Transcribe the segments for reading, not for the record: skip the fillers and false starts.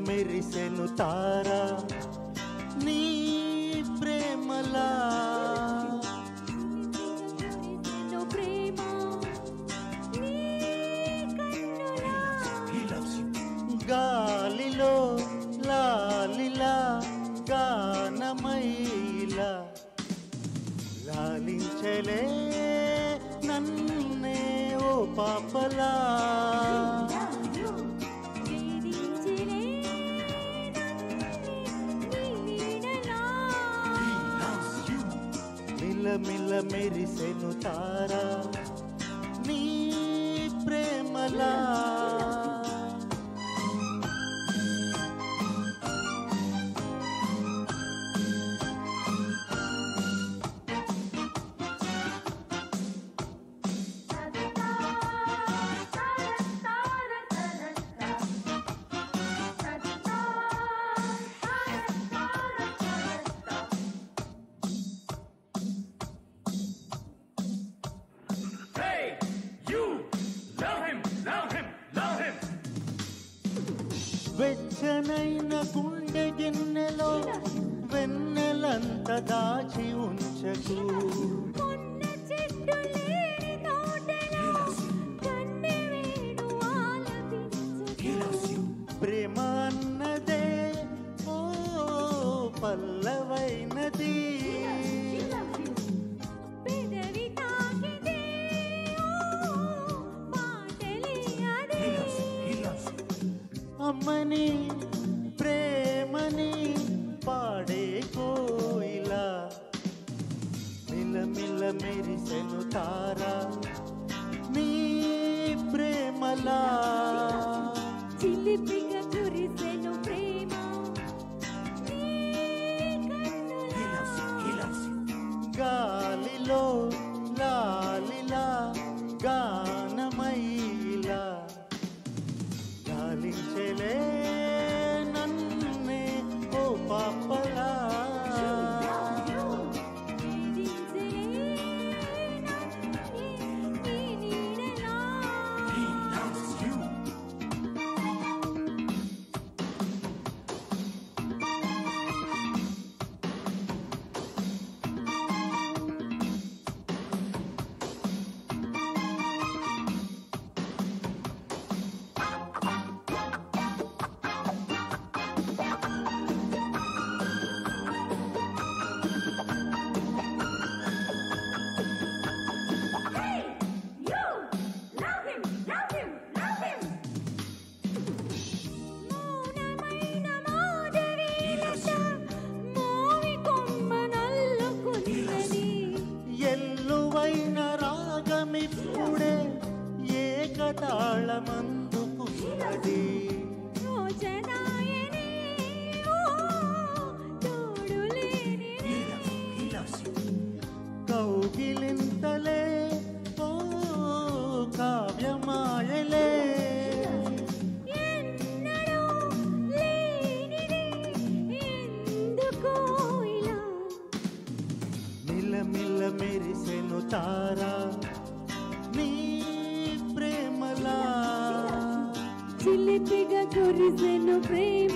మెరిసెను తారా నీ ప్రేమలా గాలిలో లాలిలా గానమైలా లాలించలే నన్నే ఓ పాపలా మిల మెరిసెను తారా నీ ప్రేమలా వెచ్చనైన గుండె గిన్నెలో వెన్నెలంత దాచి ఉంచకు ప్రేమ అన్నదే ఓ పల్లవైనది అమ్మని ప్రేమని పాడే కోయిలా మిల మెరిసెను తారా నీ ప్రేమలా చిలిపిగా కురిసెను ప్రేమ గాలిలో లాలిలా గానమైలా లాలించలే నన్నే ఓ పాపలా ఎల్లువైన రాగమిప్పుడే ఏకతాళమందుకున్నది కౌగిలింతలే ఓ కావ్యమాయలే మిల మెరిసెను తారా నీ ప్రేమలా చిలిపిగా కురిసెను ప్రేమ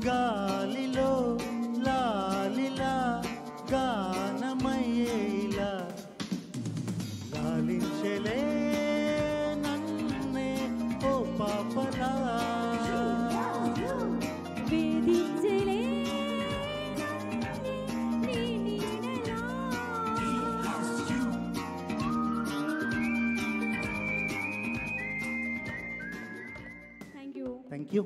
గాలిలో లాలిలా గానమయ్యేలా లాలించలే నన్నే ఓ పాపలా వేధించలే థ్యాంక్ యూ